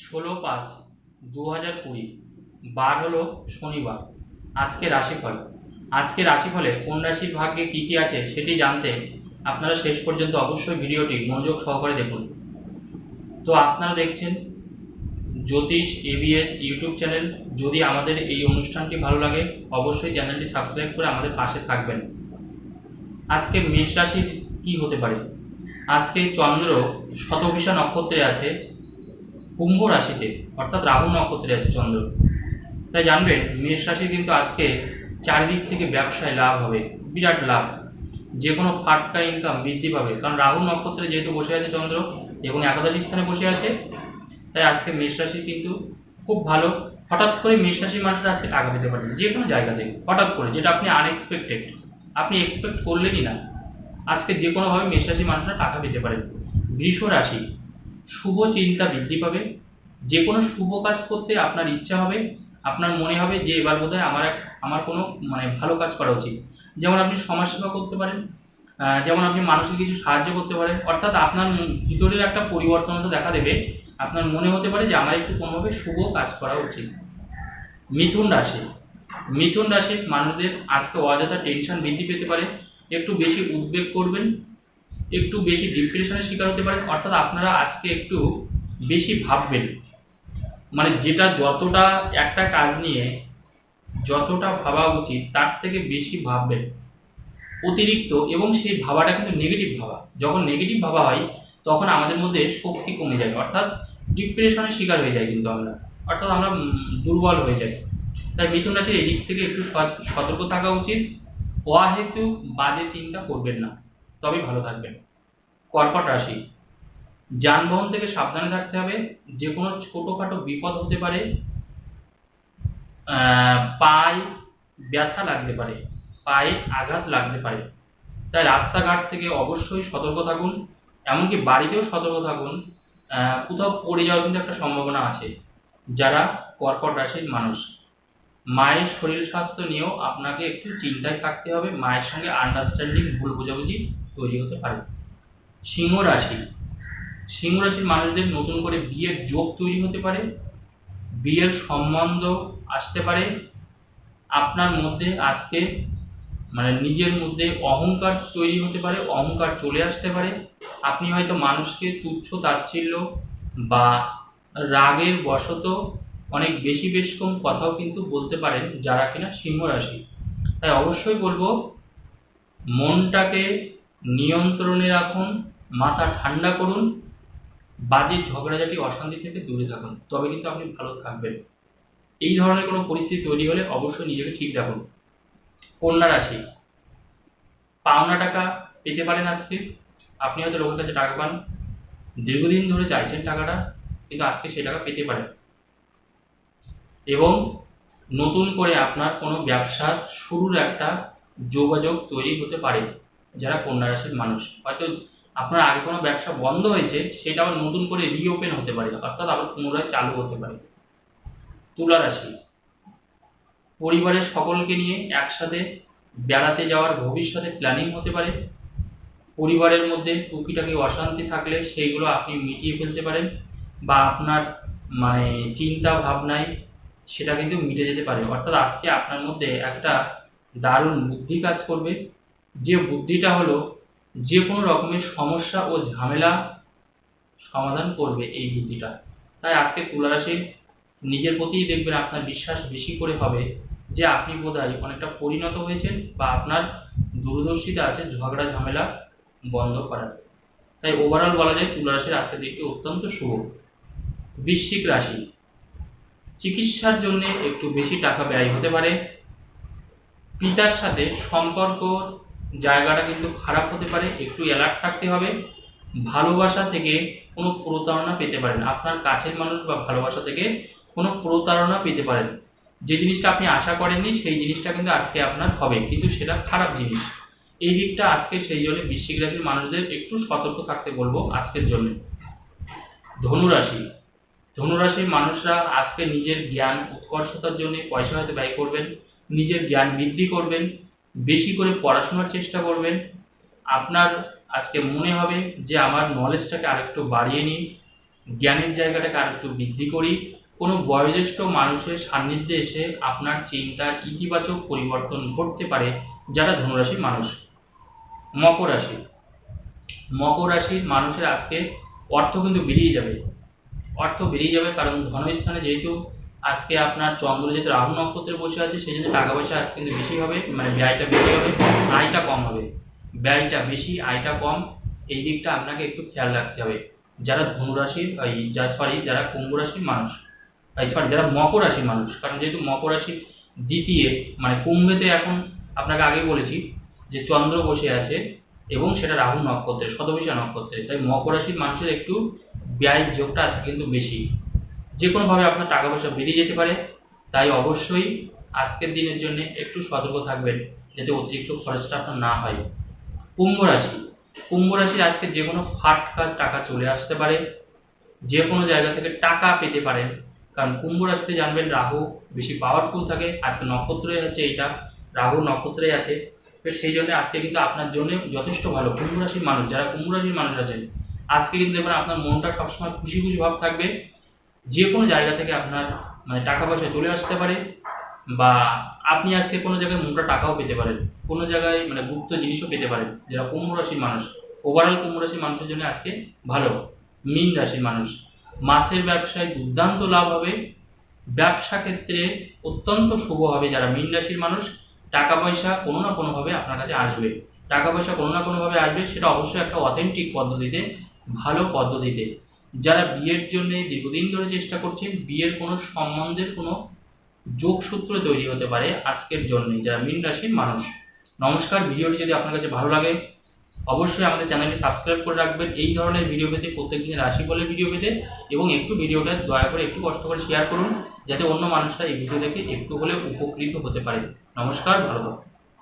16/5/2020 বার হলো শনিবার। আজকে রাশিফলে কোন রাশির ভাগ্যে কি কি আছে সেটি জানতে আপনারা শেষ পর্যন্ত অবশ্যই ভিডিওটি মনোযোগ সহকারে দেখুন। তো আপনারা দেখছেন জ্যোতিষ এবিএস ইউটিউব চ্যানেল। যদি আমাদের এই অনুষ্ঠানটি ভালো লাগে অবশ্যই চ্যানেলটি সাবস্ক্রাইব করে আমাদের পাশে থাকবেন। আজকে মেষ রাশির কি হতে পারে। আজকে চন্দ্র শতভিষা নক্ষত্রে আছে, কুম্ভ রাশিতে অর্থাৎ রাহু নক্ষত্রে আছে চন্দ্র। তাই জানবেন মেষ রাশির কিন্তু আজকে চারিদিক থেকে ব্যবসায় লাভ হবে, বিরাট লাভ। যে কোনো ফাটকা ইনকাম বৃদ্ধি পাবে, কারণ রাহু নক্ষত্রে যেহেতু বসে আছে চন্দ্র এবং একাদশ স্থানে বসে আছে, তাই আজকে মেষ রাশি কিন্তু খুব ভালো। হঠাৎ করে মেষ রাশির মানুষরা আজকে টাকা পেতে পারেন যে কোনো জায়গা থেকে, হঠাৎ করে, যেটা আপনি আনএক্সপেক্টেড, আপনি এক্সপেক্ট করলেনই না। আজকে যে কোনোভাবে মেষ রাশির মানুষরা টাকা পেতে পারেন। বৃষ রাশি, শুভ চিন্তা বৃদ্ধি পাবে। যে কোনো শুভ কাজ করতে আপনার ইচ্ছা হবে, আপনার মনে হবে যে এবার বোধহয় আমার কোনো ভালো কাজ করা উচিত। যেমন আপনি সমাজসেবা করতে পারেন, যেমন আপনি মানুষকে কিছু সাহায্য করতে পারেন, অর্থাৎ আপনার ভিতরের একটা পরিবর্তনতা দেখা দেবে। আপনার মনে হতে পারে যে আমার একটু কোনোভাবে শুভ কাজ করা উচিত। মিথুন রাশির মানুষদের আজকে অযথা টেনশন বৃদ্ধি পেতে পারে, একটু বেশি উদ্বেগ করবেন, একটু বেশি ডিপ্রেশনের শিকার হতে পারেন। অর্থাৎ আপনারা আজকে একটু বেশি ভাববেন, যেটা যতটা একটা কাজ নিয়ে যতটা ভাবা উচিত তার থেকে বেশি ভাববেন অতিরিক্ত, এবং সেই ভাবাটা কিন্তু নেগেটিভ ভাবা। যখন নেগেটিভ ভাবা হয় তখন আমাদের মধ্যে শক্তি কমে যায়, অর্থাৎ ডিপ্রেশনের শিকার হয়ে যায় কিন্তু আমরা, অর্থাৎ আমরা দুর্বল হয়ে যাই। তাই মিথুন রাশির এই দিক থেকে একটু সতর্ক থাকা উচিত। অহেতু বাজে চিন্তা করবেন না, তবেই ভালো থাকবেন। কর্কট রাশি, যানবাহন থেকে সাবধানে থাকতে হবে। যে কোনো ছোটোখাটো বিপদ হতে পারে, পায়ে ব্যথা লাগতে পারে, পায়ে আঘাত লাগতে পারে। তাই রাস্তাঘাট থেকে অবশ্যই সতর্ক থাকুন, এমনকি বাড়িতেও সতর্ক থাকুন। কোথাও পড়ে যাওয়ার কিন্তু একটা সম্ভাবনা আছে। যারা কর্কট রাশির মানুষ, মায়ের শরীর স্বাস্থ্য নিয়েও আপনাকে একটু চিন্তায় থাকতে হবে। মায়ের সঙ্গে আন্ডারস্ট্যান্ডিং, ভুল বোঝাবুঝি তৈরি হতে পারে। সিংহ রাশির মানুষদের নতুন করে বিয়ের যোগ তৈরি হতে পারে, বিয়ের সম্বন্ধ আসতে পারে। আপনার মধ্যে আজকে নিজের মধ্যে অহংকার তৈরি হতে পারে, অহংকার চলে আসতে পারে। আপনি হয়তো মানুষকে তুচ্ছ তাচ্ছিল্য বা রাগের বশত অনেক বেশি কম কথাও কিন্তু বলতে পারেন, যারা কিনা সিংহ রাশি। তাই অবশ্যই বলবো মনটাকে নিয়ন্ত্রণে রাখুন, মাথা ঠান্ডা করুন, বাজে ঝগড়াঝাটি অশান্তি থেকে দূরে থাকুন, তবে কিন্তু আপনি ভালো থাকবেন। এই ধরনের কোনো পরিস্থিতি তৈরি হলে অবশ্যই নিজেকে ঠিক রাখুন। কন্যা রাশি, পাওনা টাকা পেতে পারেন আজকে। আপনি হয়তো লোকের কাছে টাকা পান, দীর্ঘদিন ধরে চাইছেন টাকাটা, কিন্তু আজকে সেই টাকা পেতে পারেন। এবং নতুন করে আপনার কোনো ব্যবসার শুরুর একটা যোগাযোগ তৈরি হতে পারে। যারা কন্যা রাশির মানুষ, হয়তো আপনার আগে কোনো ব্যবসা বন্ধ হয়েছে, সেটা আবার নতুন করে রিওপেন হতে পারে, অর্থাৎ আবার পুনরায় চালু হতে পারে। তুলা রাশি, পরিবারের সকলকে নিয়ে একসাথে বেড়াতে যাওয়ার ভবিষ্যতে প্ল্যানিং হতে পারে। পরিবারের মধ্যে টুকিটাকি অশান্তি থাকলে সেইগুলো আপনি মিটিয়ে ফেলতে পারেন, বা আপনার চিন্তা ভাবনায় সেটা কিন্তু মিটে যেতে পারে। অর্থাৎ আজকে আপনার মধ্যে একটা দারুণ বুদ্ধি কাজ করবে, যে বুদ্ধিটা হলো যে কোনো রকমের সমস্যা ও ঝামেলা সমাধান করবে এই বুদ্ধিটা। তাই আজকে তুলা রাশির নিজের প্রতিই দেখবেন আপনার বিশ্বাস বেশি করে হবে যে আপনি বোধহয় অনেকটা পরিণত হয়েছেন, বা আপনার দূরদর্শিতা আছে ঝগড়া ঝামেলা বন্ধ করার। তাই ওভারঅল বলা যায় তুলা রাশির আজকের দিকটি অত্যন্ত শুভ। বৃশ্চিক রাশি, চিকিৎসার জন্য একটু বেশি টাকা ব্যয় হতে পারে। পিতার সাথে সম্পর্ক জায়গাটা কিন্তু খারাপ হতে পারে, একটু অ্যালার্ট থাকতে হবে। ভালোবাসা থেকে কোনো প্রতারণা পেতে পারেন, আপনার কাছের মানুষ বা ভালোবাসা থেকে কোনো প্রতারণা পেতে পারেন। যে জিনিসটা আপনি আশা করেননি সেই জিনিসটা কিন্তু আজকে আপনার হবে, কিন্তু সেটা খারাপ জিনিস। এই দিকটা আজকে সেই জন্য বৃশ্চিক রাশির মানুষদের একটু সতর্ক থাকতে বলবো আজকের জন্য। ধনুরাশির মানুষরা আজকে নিজের জ্ঞান উৎকর্ষতার জন্য পয়সা হয়তো ব্যয় করবেন, নিজের জ্ঞান বৃদ্ধি করবেন, বেশি করে পড়াশোনার চেষ্টা করবেন। আপনার আজকে মনে হবে যে আমার নলেজটাকে আরেকটু বাড়িয়ে নিই, জ্ঞানের জায়গাটাকে আর একটু বৃদ্ধি করি। কোনো বয়োজ্যেষ্ঠ মানুষের সান্নিধ্যে এসে আপনার চিন্তার ইতিবাচক পরিবর্তন ঘটতে পারে যারা ধনুরাশির মানুষ। মকর রাশি, মকর রাশির মানুষের আজকে অর্থ কিন্তু বেরিয়ে যাবে, অর্থ বেরিয়ে যাবে, কারণ ধনস্থানে যেহেতু আজকে আপনার চন্দ্র যেহেতু রাহু নক্ষত্রে বসে আছে, সেই জন্য টাকা পয়সা আজকে কিন্তু বেশি হবে, মানে ব্যয়টা বেশি হবে, আয়টা কম হবে। ব্যয়টা বেশি, আয়টা কম, এই দিকটা আপনাকে একটু খেয়াল রাখতে হবে। যারা ধনুরাশির যারা কুম্ভ রাশির মানুষ, যারা মকর রাশির মানুষ, কারণ যেহেতু মকর রাশির দ্বিতীয় মানে কুম্ভেতে এখন আপনাকে আগে বলেছি যে চন্দ্র বসে আছে এবং সেটা রাহু নক্ষত্রে, শতভিষা নক্ষত্রে, তাই মকর রাশির মানুষের একটু ব্যয় যোগটা আজকে কিন্তু বেশি, যে কোনোভাবে আপনার টাকা পয়সা বেরিয়ে যেতে পারে। তাই অবশ্যই আজকের দিনের জন্য একটু সতর্ক থাকবেন যাতে অতিরিক্ত খরচটা আপনার না হয়। কুম্ভ রাশি, কুম্ভ রাশির আজকে যে কোনো ফাটকা টাকা চলে আসতে পারে, যে কোনো জায়গা থেকে টাকা পেতে পারেন, কারণ কুম্ভ রাশিতে জানবেন রাহু বেশি পাওয়ারফুল থাকে, আজকে নক্ষত্রে হচ্ছে এইটা, রাহু নক্ষত্রে আছে, তো সেই জন্য আজকে কিন্তু আপনার জন্য যথেষ্ট ভালো। কুম্ভ রাশির মানুষ, যারা কুম্ভ রাশির মানুষ আছেন, আজকে কিন্তু দেখবেন আপনার মনটা সবসময় খুশি খুশি ভাব থাকবে। যে কোনো জায়গা থেকে আপনার মানে টাকা পয়সা চলে আসতে পারে, বা আপনি আজকে কোনো জায়গায় মোটা টাকাও পেতে পারেন, কোনো জায়গায় মানে গুপ্ত জিনিসও পেতে পারেন। যারা কুম্ভ রাশির মানুষ, ওভারঅল কুম্ভ রাশির মানুষের জন্য আজকে ভালো। মীন রাশির মানুষ, মাছের ব্যবসায় দুর্দান্ত লাভ হবে, ব্যবসা ক্ষেত্রে অত্যন্ত শুভ হবে। যারা মীন রাশির মানুষ, টাকা পয়সা কোনো না কোনোভাবে আপনার কাছে আসবে, টাকা পয়সা কোনো না কোনোভাবে আসবে, সেটা অবশ্যই একটা অথেন্টিক পদ্ধতিতে, ভালো পদ্ধতিতে। যারা বিয়ের জন্য দীর্ঘদিন ধরে চেষ্টা করছেন, বিয়ের কোনো সম্বন্ধের কোনো যোগসূত্র তৈরি হতে পারে আজকের জন্য যারা মীন রাশির মানুষ। নমস্কার, ভিডিওটি যদি আপনার কাছে ভালো লাগে অবশ্যই আমাদের চ্যানেলটি সাবস্ক্রাইব করে রাখবেন এই ধরনের ভিডিও পেতে, প্রত্যেকদিন রাশিফলের ভিডিও পেতে, এবং একটু ভিডিওটা দয়া করে একটু কষ্ট করে শেয়ার করুন যাতে অন্য মানুষরা এই ভিডিও দেখে একটু হলেও উপকৃত হতে পারে। নমস্কার, ভালো থাকুন।